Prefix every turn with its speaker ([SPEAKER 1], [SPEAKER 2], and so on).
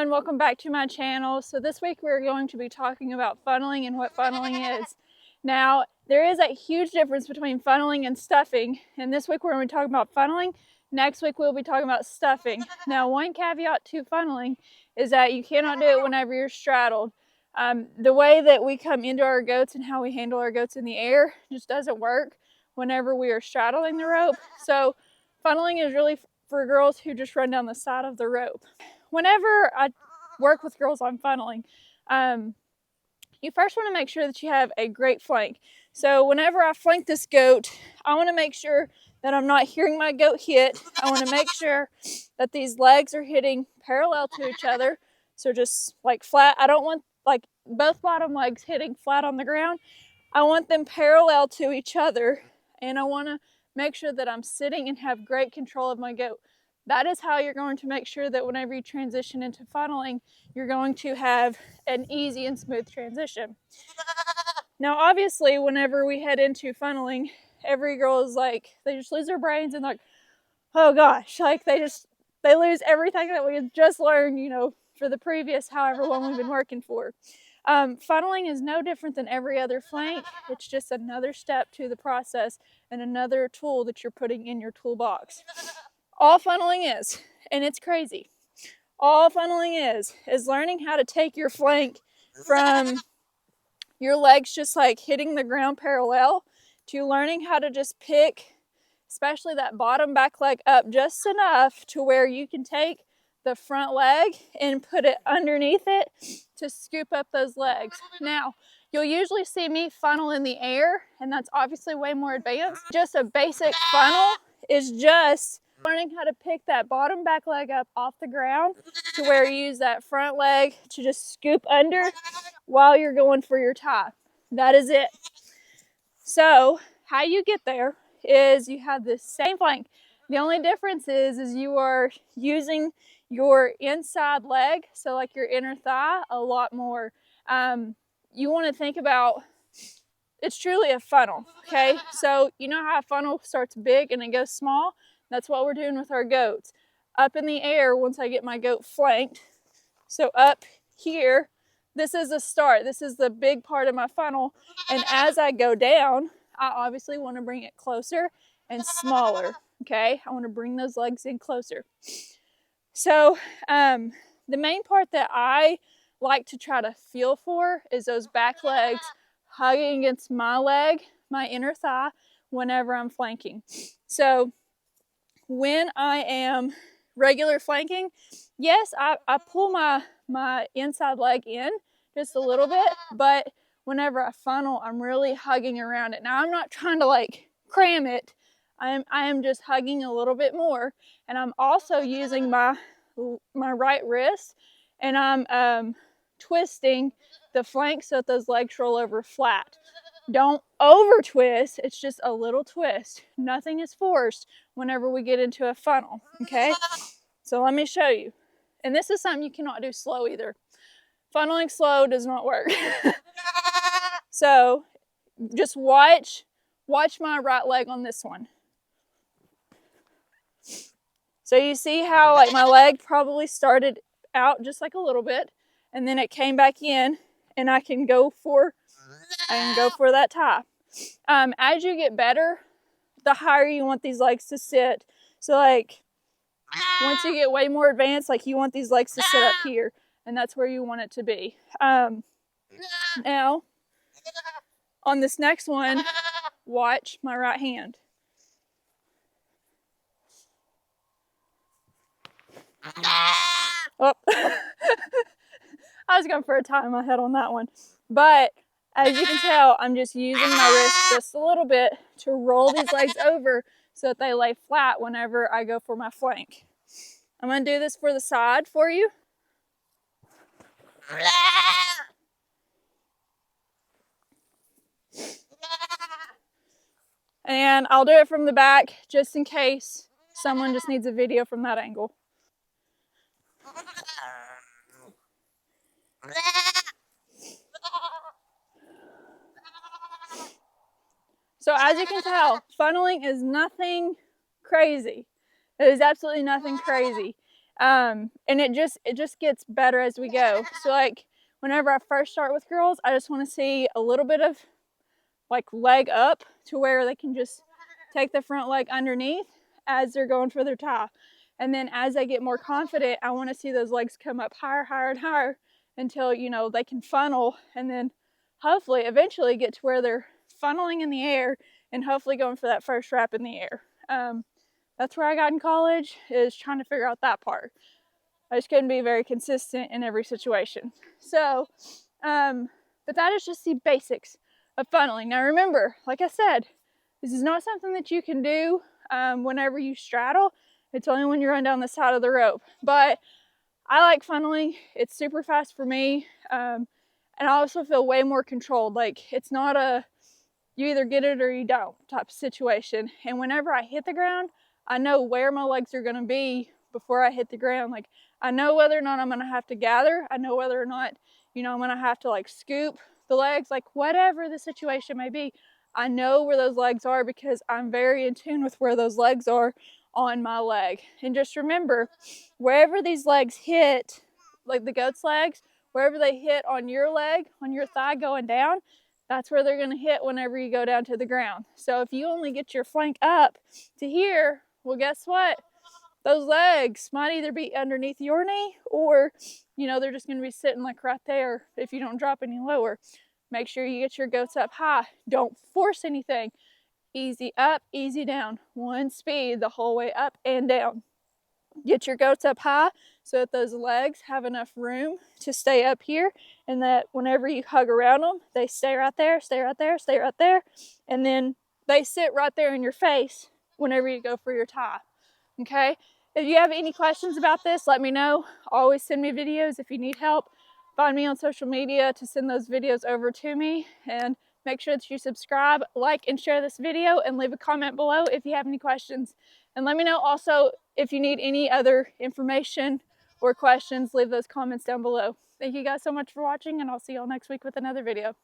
[SPEAKER 1] everyone, welcome back to my channel. So this week we're going to be talking about funneling and what funneling is. Now there is a huge difference between funneling and stuffing, and this week we're going to be talking about funneling. Next week we'll be talking about stuffing. Now one caveat to funneling is that you cannot do it whenever you're straddled. The way that we come into our goats and how we handle our goats in the air just doesn't work whenever we are straddling the rope. So funneling is really for girls who just run down the side of the rope. Whenever I work with girls on funneling, you first want to make sure that you have a great flank. So whenever I flank this goat, I want to make sure that I'm not hearing my goat hit. I want to make sure that these legs are hitting parallel to each other. So just like flat. I don't want like both bottom legs hitting flat on the ground. I want them parallel to each other, and I want to make sure that I'm sitting and have great control of my goat. That is how you're going to make sure that whenever you transition into funneling, you're going to have an easy and smooth transition. Now, obviously, whenever we head into funneling, every girl is like, they just lose their brains and like, oh gosh, like they lose everything that we had just learned, for the previous however long we've been working for. Funneling is no different than every other flank. It's just another step to the process and another tool that you're putting in your toolbox. All funneling is, and it's crazy, all funneling is learning how to take your flank from your legs just like hitting the ground parallel to learning how to just pick, especially that bottom back leg up just enough to where you can take the front leg and put it underneath it to scoop up those legs. Now, you'll usually see me funnel in the air, and that's obviously way more advanced. Just a basic funnel is just learning how to pick that bottom back leg up off the ground to where you use that front leg to just scoop under while you're going for your tie. That is it. So how you get there is you have the same flank. The only difference is you are using your inside leg, so like your inner thigh, a lot more. You want to think about, it's truly a funnel, okay? So you know how a funnel starts big and it goes small? That's what we're doing with our goats. Up in the air, once I get my goat flanked, so up here, this is the start. This is the big part of my funnel. And as I go down, I obviously want to bring it closer and smaller, okay? I want to bring those legs in closer. So the main part that I like to try to feel for is those back legs hugging against my leg, my inner thigh, whenever I'm flanking. So when I am regular flanking, yes, I pull my inside leg in just a little bit, but whenever I funnel, I'm really hugging around it. Now, I'm not trying to like cram it. I am just hugging a little bit more, and I'm also using my right wrist, and I'm twisting the flank so that those legs roll over flat. Don't over twist, it's just a little twist. Nothing is forced whenever we get into a funnel, okay? So let me show you. And this is something you cannot do slow either. Funneling slow does not work. So just watch my right leg on this one. So you see how like my leg probably started out just like a little bit, and then it came back in, and I can go for that tie. As you get better, the higher you want these legs to sit. So like once you get way more advanced, like you want these legs to sit up here, and that's where you want it to be. Now on this next one, watch my right hand. Oh. I was going for a tie in my head on that one. But as you can tell, I'm just using my wrist just a little bit to roll these legs over so that they lay flat whenever I go for my flank. I'm going to do this for the side for you. And I'll do it from the back just in case someone just needs a video from that angle. So as you can tell, funneling is nothing crazy. It is absolutely nothing crazy. And it just gets better as we go. So like whenever I first start with girls, I just want to see a little bit of like leg up to where they can just take the front leg underneath as they're going for their tie. And then as they get more confident, I want to see those legs come up higher, higher, and higher until, you know, they can funnel, and then hopefully eventually get to where they're funneling in the air and hopefully going for that first wrap in the air. That's where I got in college, is trying to figure out that part. I just couldn't be very consistent in every situation. So, but that is just the basics of funneling. Now remember, like I said, this is not something that you can do whenever you straddle. It's only when you run down the side of the rope. But I like funneling. It's super fast for me. And I also feel way more controlled. Like, it's not a you either get it or you don't type of situation. And whenever I hit the ground, I know where my legs are going to be before I hit the ground. Like, I know whether or not I'm going to have to gather. I know whether or not, you know, I'm going to have to like scoop the legs, like whatever the situation may be. I know where those legs are because I'm very in tune with where those legs are on my leg. And just remember, wherever these legs hit, like the goat's legs, wherever they hit on your leg, on your thigh going down, that's where they're going to hit whenever you go down to the ground. So if you only get your flank up to here, well, guess what? Those legs might either be underneath your knee, or, you know, they're just going to be sitting like right there if you don't drop any lower. Make sure you get your goats up high. Don't force anything. Easy up, easy down. One speed the whole way up and down. Get your goats up high so that those legs have enough room to stay up here, and that whenever you hug around them, they stay right there, stay right there, stay right there, and then they sit right there in your face whenever you go for your tie. Okay? If you have any questions about this, let me know. Always send me videos if you need help. Find me on social media to send those videos over to me, and make sure that you subscribe, like, and share this video, and leave a comment below if you have any questions. And let me know also if you need any other information or questions, leave those comments down below. Thank you guys so much for watching, and I'll see y'all next week with another video.